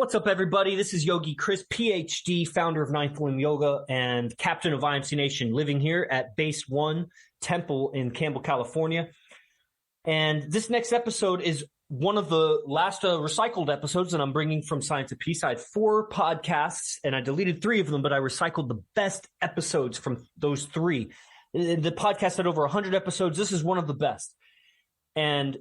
What's up, everybody? This is Yogi Chris, PhD, founder of Ninth Limb Yoga and captain of IMC Nation, living here at Base 1 Temple in Campbell, California. And this next episode is one of the last recycled episodes that I'm bringing from Science of Peace. I had 4 podcasts, and I deleted 3 of them, but I recycled the best episodes from those 3. The podcast had over 100 episodes. This is one of the best. And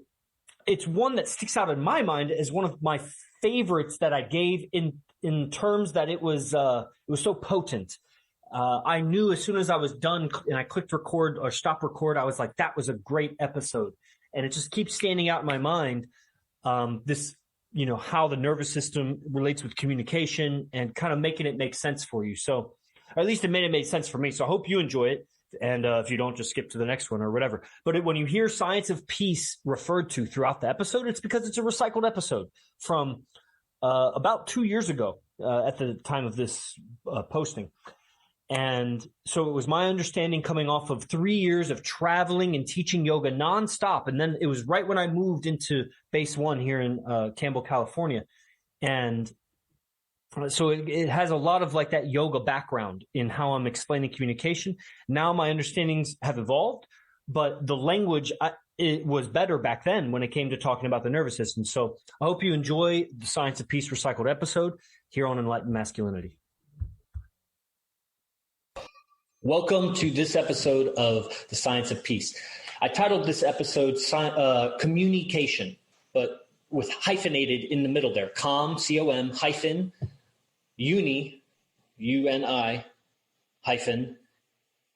it's one that sticks out in my mind as one of my favorites that I gave in terms that it was so potent. I knew as soon as I was done and I clicked record or stop record, I was like, that was a great episode. And it just keeps standing out in my mind. This, how the nervous system relates with communication and kind of making it make sense for you. So, or at least it made sense for me. So I hope you enjoy it. And if you don't, just skip to the next one or whatever. But when you hear Science of Peace referred to throughout the episode, it's because it's a recycled episode from about 2 years ago at the time of this posting. And so it was my understanding coming off of 3 years of traveling and teaching yoga nonstop. And then it was right when I moved into Base 1 here in Campbell, California. And so it has a lot of like that yoga background in how I'm explaining communication. Now my understandings have evolved, but the language, it was better back then when it came to talking about the nervous system. So I hope you enjoy the Science of Peace recycled episode here on Enlightened Masculinity. Welcome to this episode of the Science of Peace. I titled this episode Communication, but with hyphenated in the middle there, COM, hyphen, uni, UNI, hyphen,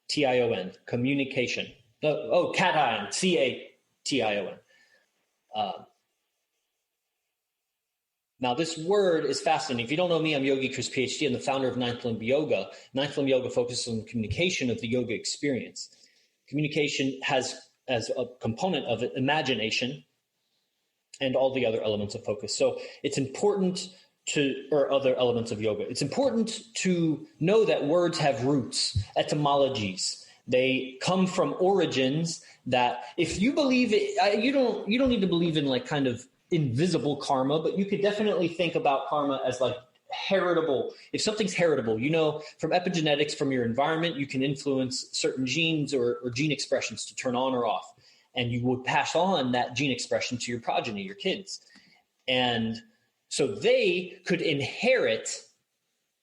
TION, communication. Cation, CATION. Now, this word is fascinating. If you don't know me, I'm Yogi Chris, PhD. I'm the founder of Ninth Limb Yoga. Ninth Limb Yoga focuses on the communication of the yoga experience. Communication has, as a component of it, imagination and all the other elements of focus. So it's important or other elements of yoga. It's important to know that words have roots, etymologies. They come from origins that if you believe it, you don't need to believe in like kind of invisible karma, but you could definitely think about karma as like heritable. If something's heritable, from epigenetics, from your environment, you can influence certain genes or gene expressions to turn on or off. And you would pass on that gene expression to your progeny, your kids. And so they could inherit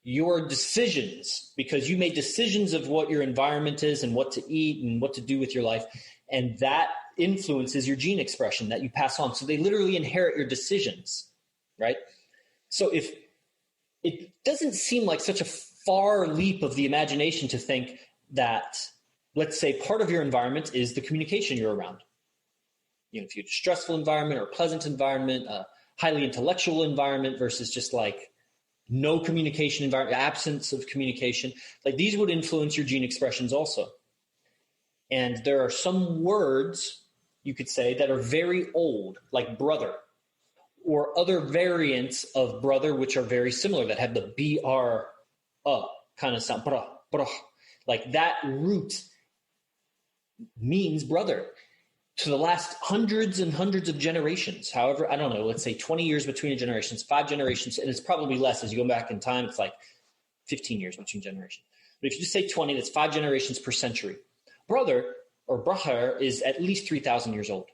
your decisions because you made decisions of what your environment is and what to eat and what to do with your life. And that influences your gene expression that you pass on. So they literally inherit your decisions, right? So if it doesn't seem like such a far leap of the imagination to think that, let's say, part of your environment is the communication you're around. If you have a stressful environment or a pleasant environment, a highly intellectual environment versus just like no communication environment, absence of communication, like these would influence your gene expressions also. And there are some words you could say that are very old, like brother, or other variants of brother, which are very similar, that have the BR kind of sound, brah. Like that root means brother to the last hundreds and hundreds of generations. However, I don't know, let's say 20 years between generations, 5 generations, and it's probably less as you go back in time. It's like 15 years between generations. But if you just say 20, that's 5 generations per century. Brother or brahar is at least 3,000 years old.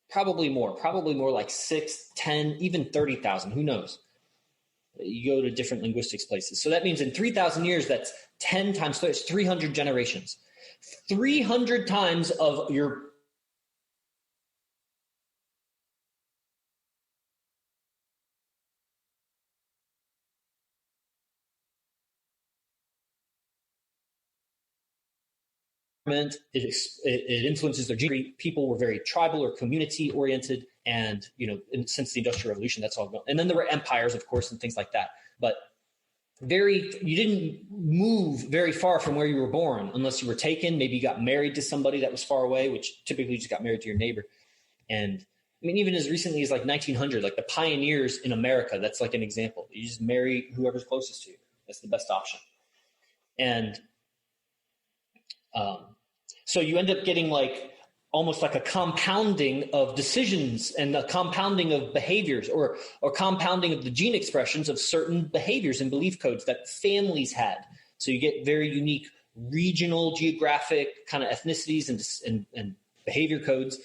Probably more like 6, 10, even 30,000. Who knows? You go to different linguistics places. So that means in 3,000 years, that's 10 times 30, it's 300 generations. 300 times of your it influences their gene. People were very tribal or community oriented, and since the Industrial Revolution, that's all gone. And then there were empires, of course, and things like that. But you didn't move very far from where you were born unless you were taken. Maybe you got married to somebody that was far away, which typically you just got married to your neighbor. And I mean, even as recently as like 1900, like the pioneers in America, that's like an example. You just marry whoever's closest to you. That's the best option. And so you end up getting like almost like a compounding of decisions and a compounding of behaviors or compounding of the gene expressions of certain behaviors and belief codes that families had. So you get very unique regional, geographic kind of ethnicities and behavior codes.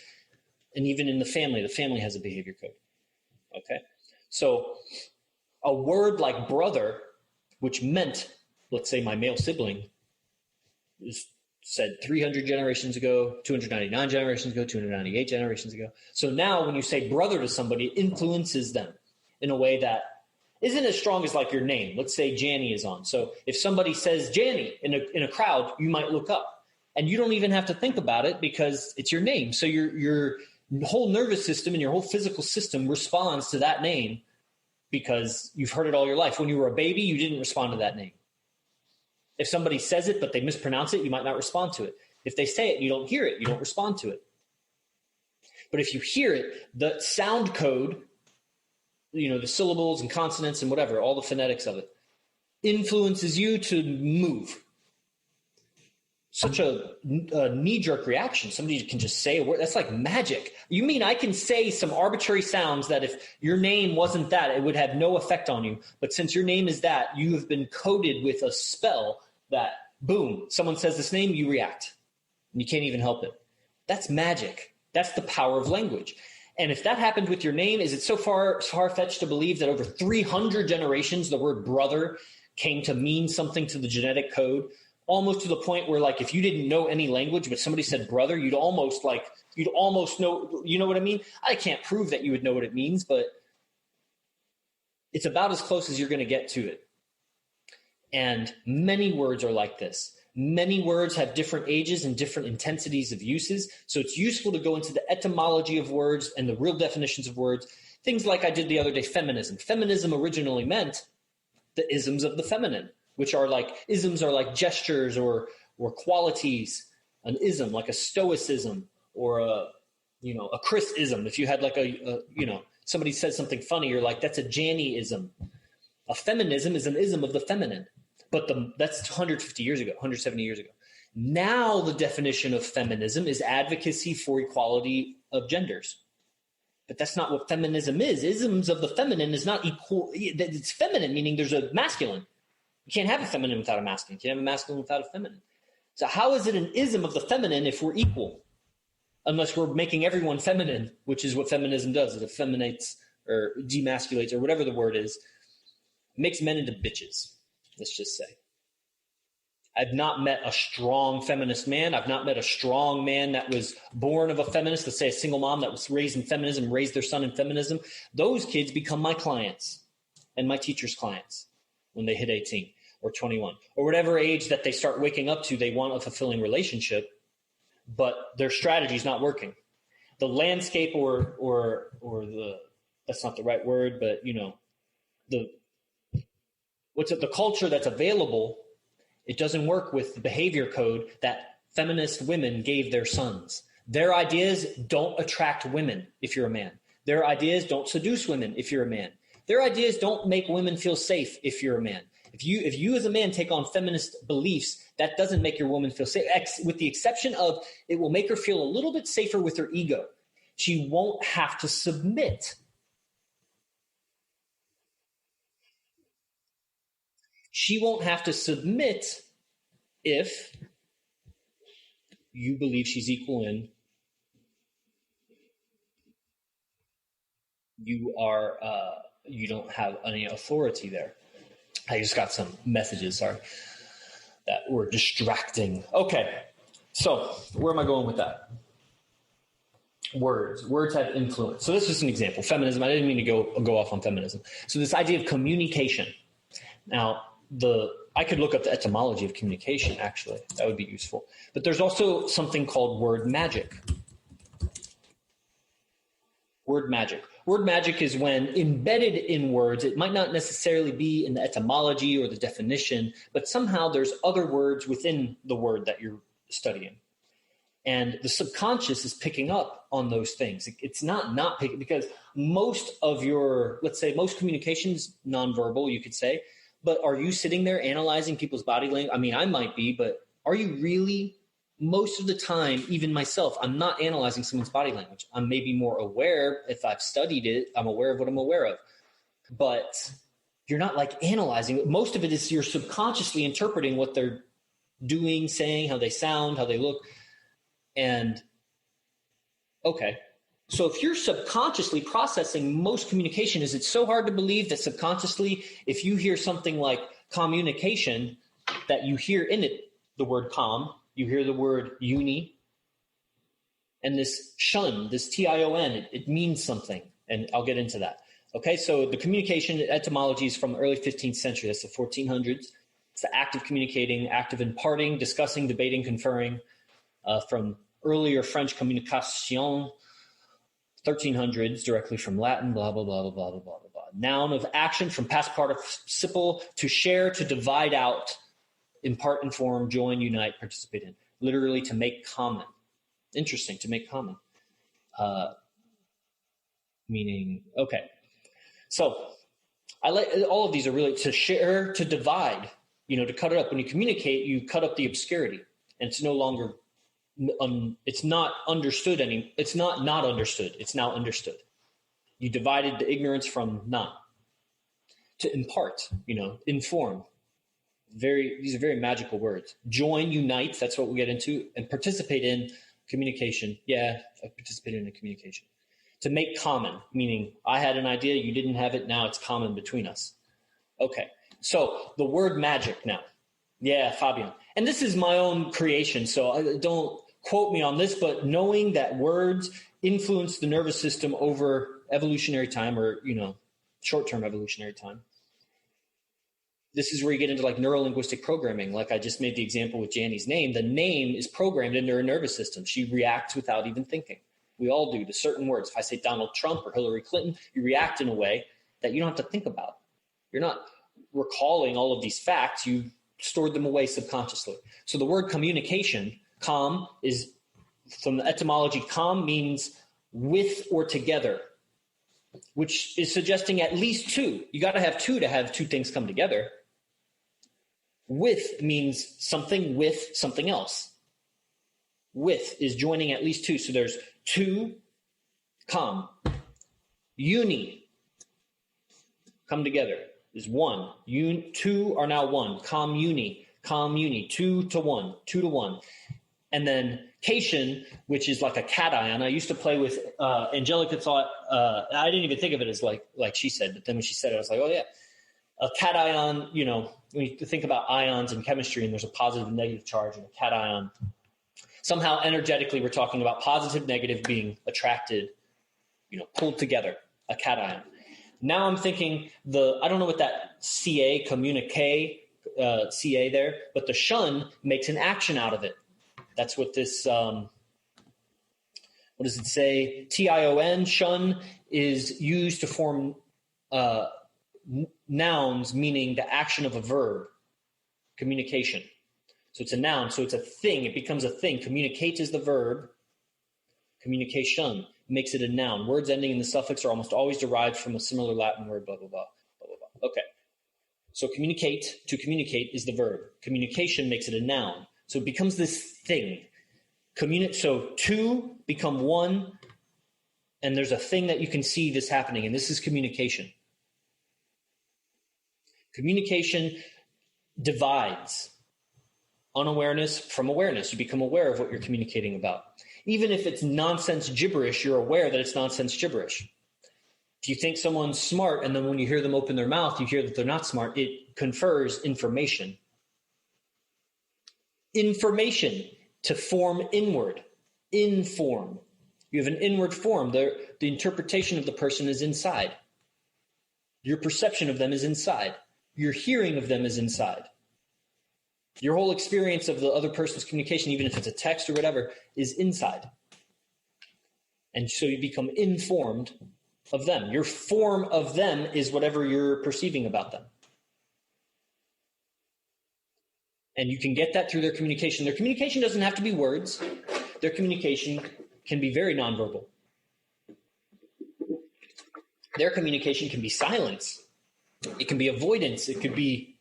And even in the family has a behavior code. Okay. So a word like brother, which meant, let's say, my male sibling, is said 300 generations ago, 299 generations ago, 298 generations ago. So now when you say brother to somebody, it influences them in a way that isn't as strong as like your name. Let's say Janny is on. So if somebody says Janny in a crowd, you might look up. And you don't even have to think about it because it's your name. So your whole nervous system and your whole physical system responds to that name because you've heard it all your life. When you were a baby, you didn't respond to that name. If somebody says it, but they mispronounce it, you might not respond to it. If they say it, you don't hear it, you don't respond to it. But if you hear it, the sound code, the syllables and consonants and whatever, all the phonetics of it, influences you to move. Such a knee-jerk reaction. Somebody can just say a word. That's like magic. You mean I can say some arbitrary sounds that if your name wasn't that, it would have no effect on you. But since your name is that, you have been coded with a spell that, boom, someone says this name, you react. And you can't even help it. That's magic. That's the power of language. And if that happened with your name, is it so far-fetched to believe that over 300 generations, the word brother came to mean something to the genetic code? Almost to the point where, like, if you didn't know any language, but somebody said brother, you'd almost know, you know what I mean? I can't prove that you would know what it means, but it's about as close as you're going to get to it. And many words are like this. Many words have different ages and different intensities of uses. So it's useful to go into the etymology of words and the real definitions of words. Things like I did the other day, feminism. Feminism originally meant the isms of the feminine, which are like isms are like gestures or qualities. An ism, like a stoicism or a Chris-ism. If you had like somebody says something funny, you're like, that's a Janny-ism. A feminism is an ism of the feminine. But that's 150 years ago, 170 years ago. Now the definition of feminism is advocacy for equality of genders. But that's not what feminism is. Isms of the feminine is not equal. It's feminine, meaning there's a masculine. You can't have a feminine without a masculine. You can't have a masculine without a feminine. So how is it an ism of the feminine if we're equal? Unless we're making everyone feminine, which is what feminism does. It effeminates or demasculates or whatever the word is. It makes men into bitches, let's just say. I've not met a strong feminist man. I've not met a strong man that was born of a feminist, let's say a single mom that was raised in feminism, raised their son in feminism. Those kids become my clients and my teacher's clients when they hit 18 or 21 or whatever age that they start waking up to. They want a fulfilling relationship, but their strategy is not working. The landscape or the, that's not the right word, but the culture that's available, it doesn't work with the behavior code that feminist women gave their sons. Their ideas don't attract women if you're a man. Their ideas don't seduce women if you're a man. Their ideas don't make women feel safe if you're a man. If you as a man take on feminist beliefs, that doesn't make your woman feel safe, with the exception of it will make her feel a little bit safer with her ego. She won't have to submit. She won't have to submit if you believe she's equal in you don't have any authority there. I just got some messages, sorry, that were distracting. Okay, so where am I going with that? Words have influence. So this is an example. Feminism, I didn't mean to go off on feminism. So this idea of communication. Now, I could look up the etymology of communication, actually. That would be useful. But there's also something called word magic. Word magic. Word magic is when embedded in words, it might not necessarily be in the etymology or the definition, but somehow there's other words within the word that you're studying. And the subconscious is picking up on those things. It's not picking, because most of your, let's say, most communication is nonverbal, you could say. But are you sitting there analyzing people's body language? I mean, I might be, but are you really most of the time, even myself, I'm not analyzing someone's body language. I'm maybe more aware. If I've studied it, I'm aware of what I'm aware of. But you're not like analyzing it. Most of it is you're subconsciously interpreting what they're doing, saying, how they sound, how they look. And okay. So if you're subconsciously processing most communication, is it so hard to believe that subconsciously, if you hear something like communication, that you hear in it the word com, you hear the word uni, and this shun, this tion, it means something. And I'll get into that. Okay, so the communication etymology is from the early 15th century. That's the 1400s. It's the act of communicating, act of imparting, discussing, debating, conferring, from earlier French communication, 1300s, directly from Latin, blah, blah, blah, blah, blah, blah, blah, blah. Noun of action, from past participle, to share, to divide out, impart, inform, join, unite, participate in. Literally to make common. Interesting, to make common. Meaning, okay. So I like all of these are really to share, to divide, to cut it up. When you communicate, you cut up the obscurity, and it's no longer, it's not understood it's not understood. It's now understood. You divided the ignorance from not. To impart, inform. These are very magical words. Join, unite, that's what we'll get into, and participate in communication. Yeah, I participated in communication. To make common, meaning I had an idea, you didn't have it, now it's common between us. Okay, so the word magic now. Yeah, Fabian. And this is my own creation, so don't quote me on this, but knowing that words influence the nervous system over evolutionary time, or, short-term evolutionary time. This is where you get into like neuro-linguistic programming. Like I just made the example with Janny's name. The name is programmed into her nervous system. She reacts without even thinking. We all do to certain words. If I say Donald Trump or Hillary Clinton, you react in a way that you don't have to think about. You're not recalling all of these facts. You stored them away subconsciously. So the word communication, com, is from the etymology. Com means with or together, which is suggesting at least two. You got to have two things come together. With means something with something else. With is joining at least two. So there's two, com. Uni, come together, is one. Two are now one. Com uni, 2 to 1, 2 to 1. And then cation, which is like a cation. I used to play with, Angelica thought, I didn't even think of it as like she said, but then when she said it, I was like, oh yeah. A cation, when you think about ions in chemistry, and there's a positive and negative charge in a cation, somehow energetically we're talking about positive, negative being attracted, pulled together, a cation. Now I'm thinking I don't know what that CA, communique, CA there, but the shun makes an action out of it. That's what this, what does it say? TION, shun, is used to form nouns, meaning the action of a verb, communication. So it's a noun, so it's a thing. It becomes a thing. Communicate is the verb. Communication makes it a noun. Words ending in the suffix are almost always derived from a similar Latin word, blah, blah, blah, blah, blah, blah. Okay. So to communicate is the verb. Communication makes it a noun. So it becomes this thing. So two become one, and there's a thing that you can see this happening, and this is communication. Communication divides unawareness from awareness. You become aware of what you're communicating about. Even if it's nonsense gibberish, you're aware that it's nonsense gibberish. If you think someone's smart, and then when you hear them open their mouth, you hear that they're not smart, it confers information. Information, to form inward. Inform. You have an inward form. The interpretation of the person is inside. Your perception of them is inside. Your hearing of them is inside. Your whole experience of the other person's communication, even if it's a text or whatever, is inside. And so you become informed of them. Your form of them is whatever you're perceiving about them. And you can get that through their communication. Their communication doesn't have to be words. Their communication can be very nonverbal. Their communication can be silence. It can be avoidance. It could be,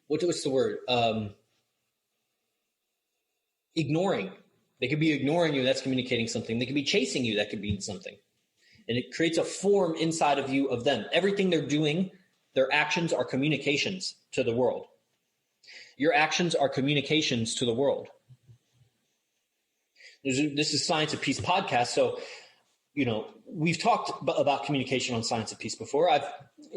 what's the word? ignoring. They could be ignoring you. That's communicating something. They could be chasing you. That could mean something. And it creates a form inside of you of them. Everything they're doing, their actions are communications to the world. Your actions are communications to the world. This is Science of Peace podcast. So, we've talked about communication on Science of Peace before. I've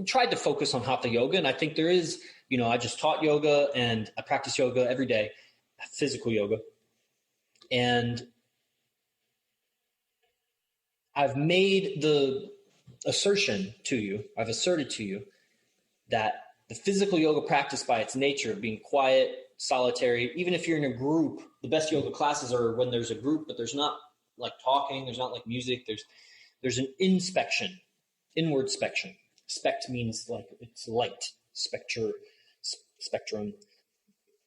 tried to focus on Hatha yoga. And I think there is, I just taught yoga and I practice yoga every day, physical yoga. And I've made the assertion to you, I've asserted to you that the physical yoga practice by its nature of being quiet, solitary, even if you're in a group, the best yoga classes are when there's a group, but there's not like talking, there's not like music, there's an inspection, inward spection. Spect means like it's light, spectrum.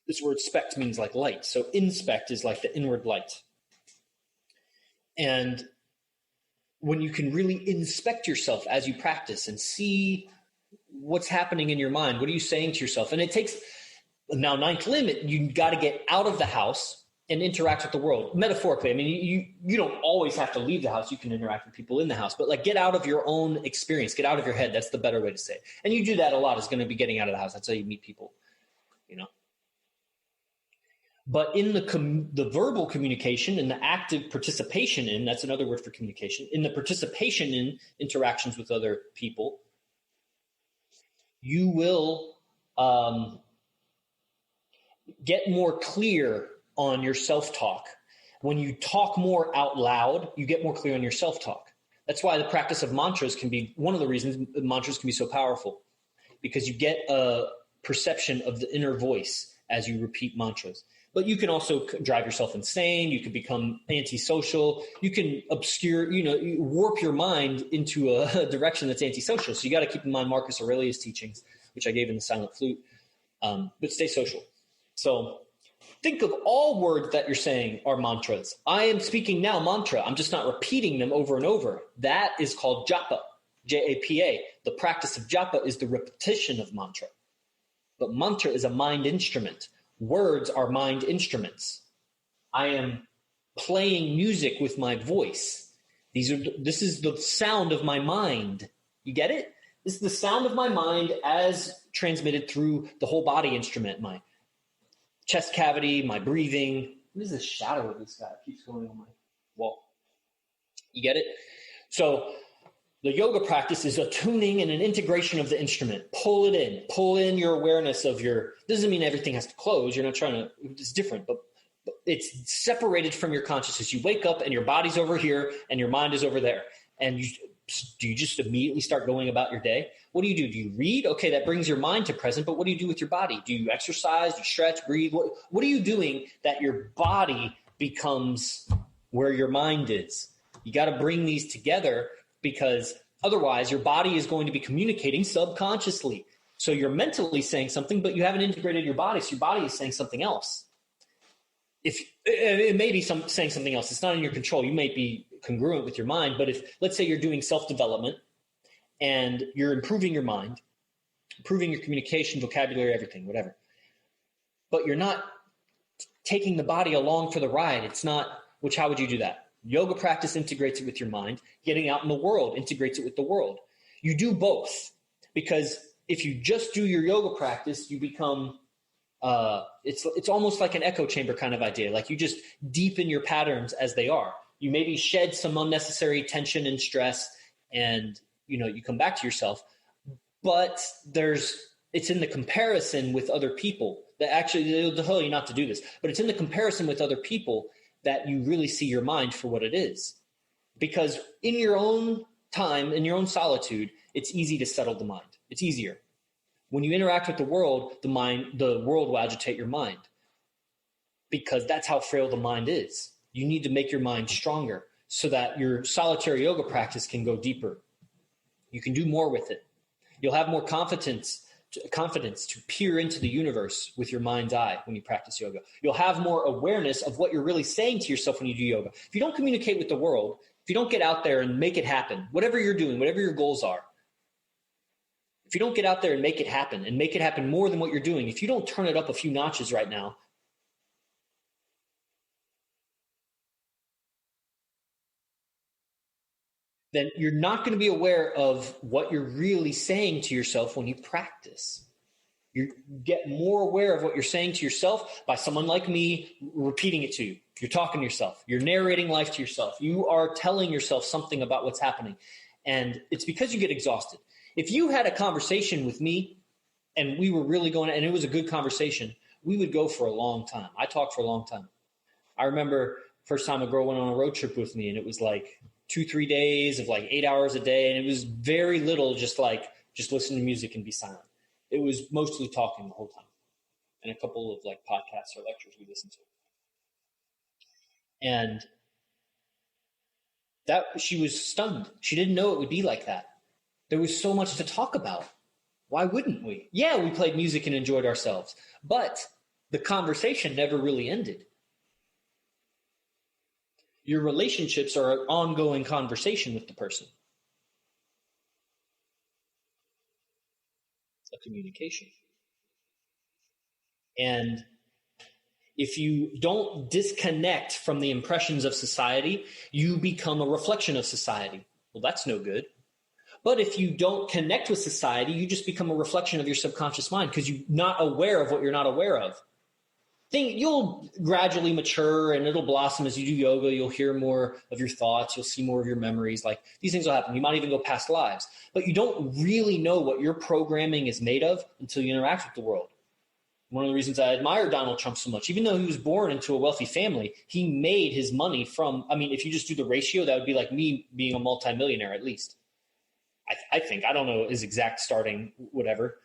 This word spect means like light. So inspect is like the inward light. And when you can really inspect yourself as you practice and see what's happening in your mind, what are you saying to yourself? And it takes, now ninth limit, you got to get out of the house and interact with the world. Metaphorically, I mean, you don't always have to leave the house. You can interact with people in the house, but like get out of your own experience, get out of your head. That's the better way to say it. And you do that a lot, is going to be getting out of the house. That's how you meet people, But in the verbal communication and the active participation in, that's another word for communication, in the participation in interactions with other people, you will get more clear on your self-talk. When you talk more out loud, you get more clear on your self-talk. That's why the practice of mantras can be one of the reasons mantras can be so powerful, because you get a perception of the inner voice as you repeat mantras. But you can also drive yourself insane. You can become antisocial. You can warp your mind into a direction that's antisocial. So you got to keep in mind Marcus Aurelius' teachings, which I gave in the Silent Flute, but stay social. So think of all words that you're saying are mantras. I am speaking now mantra. I'm just not repeating them over and over. That is called japa, J-A-P-A. The practice of japa is the repetition of mantra. But mantra is a mind instrument. Words are mind instruments. I am playing music with my voice. This is the sound of my mind. You get it? This is the sound of my mind as transmitted through the whole body instrument, my chest cavity, my breathing. What is the shadow of this guy? It keeps going on my wall. You get it? So the yoga practice is a tuning and an integration of the instrument. Pull in your awareness of doesn't mean everything has to close. You're not trying to, it's different, but it's separated from your consciousness. You wake up and your body's over here and your mind is over there. And do you just immediately start going about your day? What do? Do you read? Okay, that brings your mind to present, but what do you do with your body? Do you exercise? Do you stretch, breathe? What are you doing that your body becomes where your mind is? You got to bring these together, because otherwise your body is going to be communicating subconsciously. So you're mentally saying something, but you haven't integrated your body. So your body is saying something else. If it may be saying something else, it's not in your control. You may be congruent with your mind, but if, let's say, you're doing self-development and you're improving your mind, improving your communication, vocabulary, everything, whatever, but you're not taking the body along for the ride. It's not, how would you do that? Yoga practice integrates it with your mind. Getting out in the world integrates it with the world. You do both, because if you just do your yoga practice, you become it's almost like an echo chamber kind of idea. Like you just deepen your patterns as they are. You maybe shed some unnecessary tension and stress, and you come back to yourself. But it's in the comparison with other people that actually they'll tell you not to do this. But it's in the comparison with other people that you really see your mind for what it is. Because in your own time, in your own solitude, it's easy to settle the mind. It's easier. When you interact with the world will agitate your mind, because that's how frail the mind is. You need to make your mind stronger so that your solitary yoga practice can go deeper. You can do more with it. You'll have more confidence to peer into the universe with your mind's eye when you practice yoga. You'll have more awareness of what you're really saying to yourself when you do yoga. If you don't communicate with the world, if you don't get out there and make it happen, whatever you're doing, whatever your goals are, if you don't get out there and make it happen more than what you're doing, if you don't turn it up a few notches right now, then you're not going to be aware of what you're really saying to yourself when you practice. You get more aware of what you're saying to yourself by someone like me repeating it to you. You're talking to yourself. You're narrating life to yourself. You are telling yourself something about what's happening. And it's because you get exhausted. If you had a conversation with me and we were really going, and it was a good conversation, we would go for a long time. I talked for a long time. I remember first time a girl went on a road trip with me, and it was like 2-3 days of like 8 hours a day. And it was very little, just listen to music and be silent. It was mostly talking the whole time, and a couple of like podcasts or lectures we listened to. And that she was stunned. She didn't know it would be like that. There was so much to talk about. Why wouldn't we? Yeah, we played music and enjoyed ourselves, but the conversation never really ended. Your relationships are an ongoing conversation with the person. A communication. And if you don't disconnect from the impressions of society, you become a reflection of society. Well, that's no good. But if you don't connect with society, you just become a reflection of your subconscious mind because you're not aware of what you're not aware of. You'll gradually mature and it'll blossom as you do yoga. You'll hear more of your thoughts. You'll see more of your memories. Like these things will happen. You might even go past lives, but you don't really know what your programming is made of until you interact with the world. One of the reasons I admire Donald Trump so much, even though he was born into a wealthy family, he made his money from, if you just do the ratio, that would be like me being a multimillionaire at least. I think, I don't know his exact starting whatever,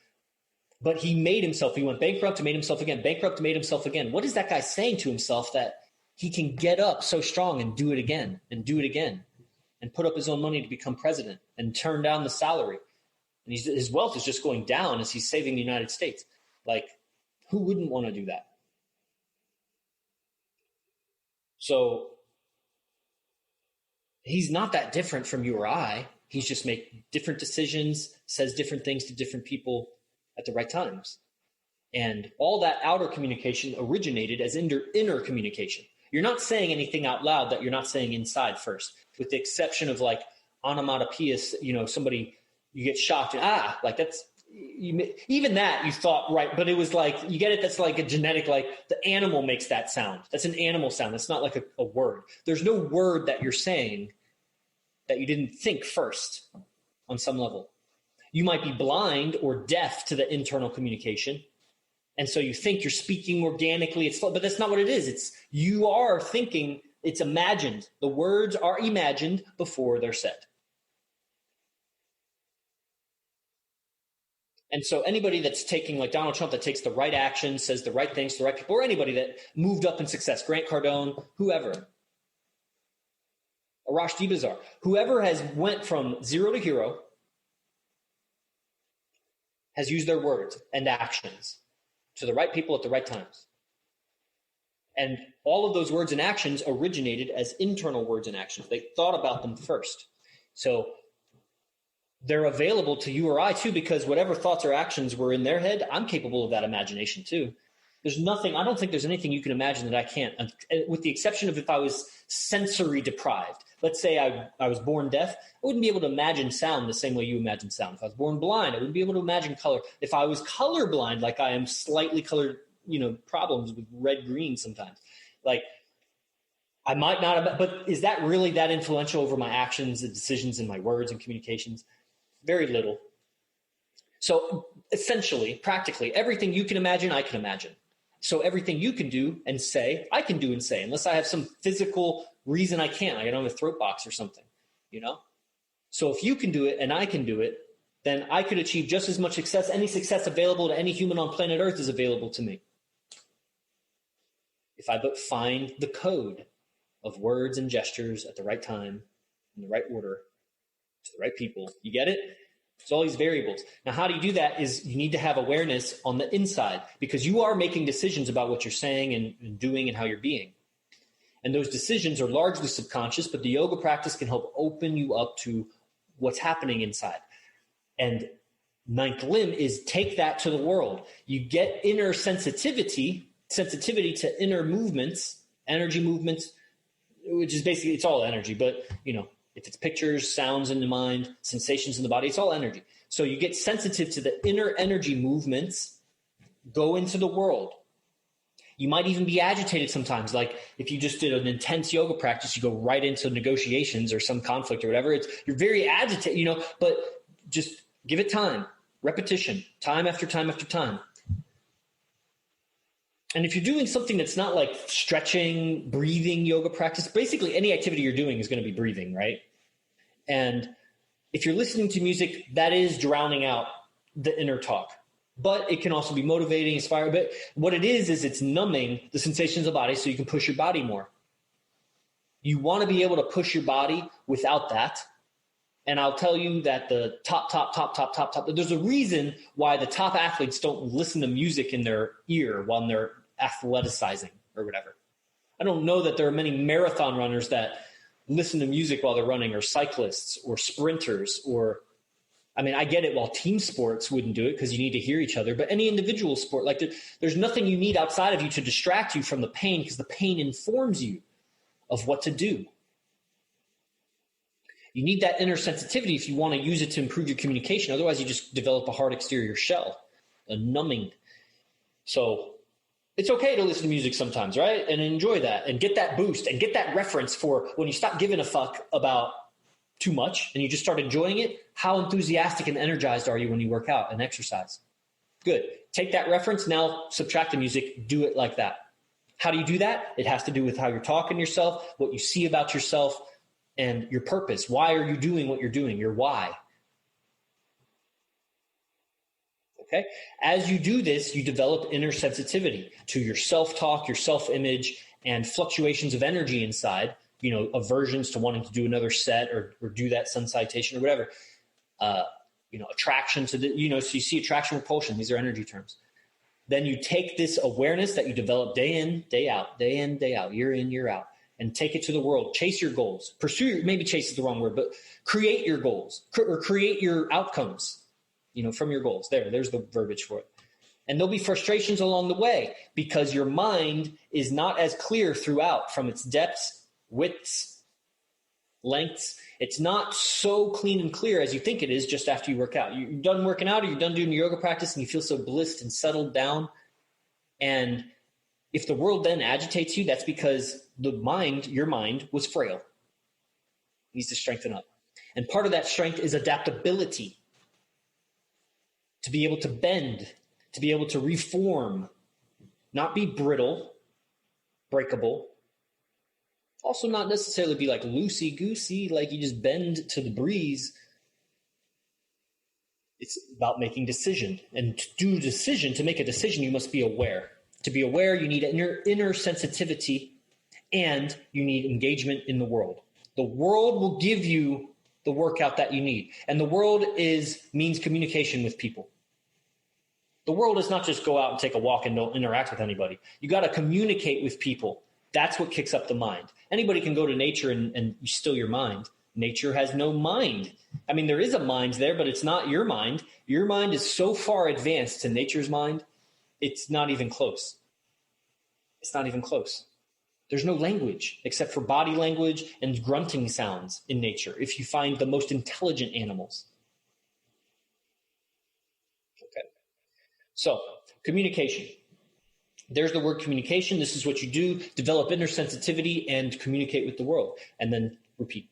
but he made himself, he went bankrupt and made himself again, bankrupt and made himself again. What is that guy saying to himself that he can get up so strong and do it again and put up his own money to become president and turn down the salary? And his wealth is just going down as he's saving the United States. Like, who wouldn't want to do that? So he's not that different from you or I. He's just make different decisions, says different things to different people at the right times. And all that outer communication originated as inner communication. You're not saying anything out loud that you're not saying inside first, with the exception of like onomatopoeias, somebody, you get shocked and like that's, even that you thought, right. But it was like, you get it. That's like a genetic, like the animal makes that sound. That's an animal sound. That's not like a word. There's no word that you're saying that you didn't think first on some level. You might be blind or deaf to the internal communication. And so you think you're speaking organically, but that's not what it is. You are thinking, it's imagined. The words are imagined before they're said. And so anybody that's taking, like Donald Trump, that takes the right action, says the right things to the right people, or anybody that moved up in success, Grant Cardone, whoever, Arash Dibazar, whoever has went from zero to hero has used their words and actions to the right people at the right times. And all of those words and actions originated as internal words and actions. They thought about them first. So they're available to you or I too, because whatever thoughts or actions were in their head, I'm capable of that imagination too. There's nothing, I don't think there's anything you can imagine that I can't, with the exception of if I was sensory deprived. Let's say I was born deaf, I wouldn't be able to imagine sound the same way you imagine sound. If I was born blind, I wouldn't be able to imagine color. If I was colorblind, like I am slightly colored, problems with red, green sometimes. Like I might not have, but is that really that influential over my actions and decisions and my words and communications? Very little. So essentially, practically, everything you can imagine, I can imagine. So everything you can do and say, I can do and say, unless I have some physical reason I can't. I don't have a throat box or something, So if you can do it and I can do it, then I could achieve just as much success. Any success available to any human on planet Earth is available to me. If I but find the code of words and gestures at the right time, in the right order, to the right people. You get it? It's all these variables. Now, how do you do that is you need to have awareness on the inside, because you are making decisions about what you're saying and doing and how you're being. And those decisions are largely subconscious, but the yoga practice can help open you up to what's happening inside. And ninth limb is take that to the world. You get inner sensitivity to inner movements, energy movements, which is basically, it's all energy, but If it's pictures, sounds in the mind, sensations in the body, it's all energy. So you get sensitive to the inner energy movements, go into the world. You might even be agitated sometimes. Like if you just did an intense yoga practice, you go right into negotiations or some conflict or whatever. You're very agitated, but just give it time, repetition, time after time after time. And if you're doing something that's not like stretching, breathing yoga practice, basically any activity you're doing is going to be breathing, right? And if you're listening to music, that is drowning out the inner talk. But it can also be motivating, inspiring. But what it is it's numbing the sensations of the body so you can push your body more. You want to be able to push your body without that. And I'll tell you that the top, there's a reason why the top athletes don't listen to music in their ear while they're athleticizing or whatever. I don't know that there are many marathon runners that listen to music while they're running, or cyclists or sprinters, or, I mean, I get it, while team sports wouldn't do it because you need to hear each other, but any individual sport, like there's nothing you need outside of you to distract you from the pain, because the pain informs you of what to do. You need that inner sensitivity if you want to use it to improve your communication. Otherwise, you just develop a hard exterior shell, a numbing. So it's okay to listen to music sometimes, right? And enjoy that and get that boost and get that reference for when you stop giving a fuck about too much and you just start enjoying it. How enthusiastic and energized are you when you work out and exercise? Good. Take that reference. Now subtract the music. Do it like that. How do you do that? It has to do with how you're talking to yourself, what you see about yourself, and your purpose. Why are you doing what you're doing? Your why. Okay. As you do this, you develop inner sensitivity to your self-talk, your self-image, and fluctuations of energy inside, aversions to wanting to do another set or do that sun salutation or whatever. Attraction to the, so you see attraction, repulsion. These are energy terms. Then you take this awareness that you develop day in, day out, year in, year out, and take it to the world. Chase your goals. Maybe chase is the wrong word, but create your goals or create your outcomes, from your goals. There's the verbiage for it. And there'll be frustrations along the way because your mind is not as clear throughout from its depths, widths, lengths. It's not so clean and clear as you think it is just after you work out. You're done working out or you're done doing your yoga practice and you feel so blissed and settled down. And if the world then agitates you, that's because your mind was frail. It needs to strengthen up. And part of that strength is adaptability. To be able to bend, to be able to reform, not be brittle, breakable. Also not necessarily be like loosey-goosey, like you just bend to the breeze. It's about making decision. And to make a decision, you must be aware. To be aware, you need inner sensitivity, and you need engagement in the world. The world will give you the workout that you need. And the world means communication with people. The world is not just go out and take a walk and don't interact with anybody. You got to communicate with people. That's what kicks up the mind. Anybody can go to nature and still your mind. Nature has no mind. I mean, there is a mind there, but it's not your mind. Your mind is so far advanced to nature's mind, it's not even close. It's not even close. There's no language except for body language and grunting sounds in nature if you find the most intelligent animals. Okay. So, communication. There's the word communication. This is what you do. Develop inner sensitivity and communicate with the world. And then repeat.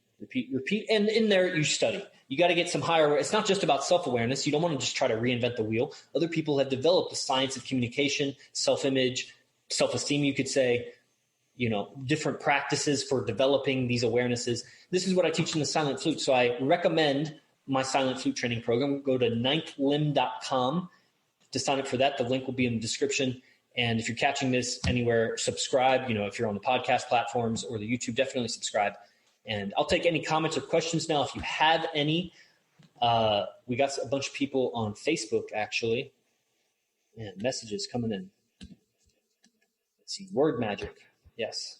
And in there, you study. You got to get some higher. It's not just about self-awareness. You don't want to just try to reinvent the wheel. Other people have developed the science of communication, self-image, self-esteem, you could say, different practices for developing these awarenesses. This is what I teach in the silent flute. So I recommend my silent flute training program. Go to ninthlimb.com to sign up for that. The link will be in the description. And if you're catching this anywhere, subscribe. If you're on the podcast platforms or the YouTube, definitely subscribe. And I'll take any comments or questions now if you have any. We got a bunch of people on Facebook, actually. And messages coming in. Let's see. Word magic. Yes.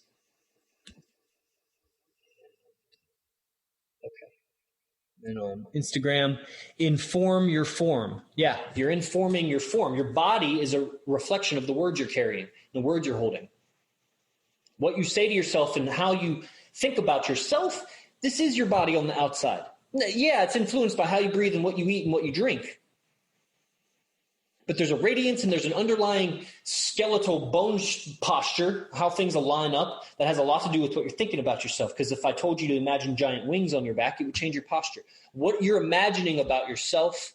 Okay. And on Instagram, inform your form. Yeah, you're informing your form. Your body is a reflection of the words you're carrying, the words you're holding. What you say to yourself and how you think about yourself This is your body on the outside. Yeah, it's influenced by how you breathe and what you eat and what you drink. But there's a radiance and there's an underlying skeletal bone posture, how things align up, that has a lot to do with what you're thinking about yourself. Because if I told you to imagine giant wings on your back, it would change your posture. What you're imagining about yourself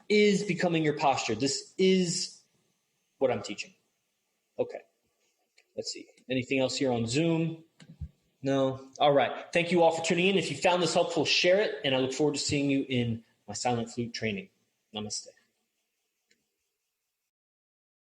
is becoming your posture. This is what I'm teaching. Okay. Let's see. Anything else here on Zoom? No. All right. Thank you all for tuning in. If you found this helpful, share it. And I look forward to seeing you in my silent flute training. Namaste.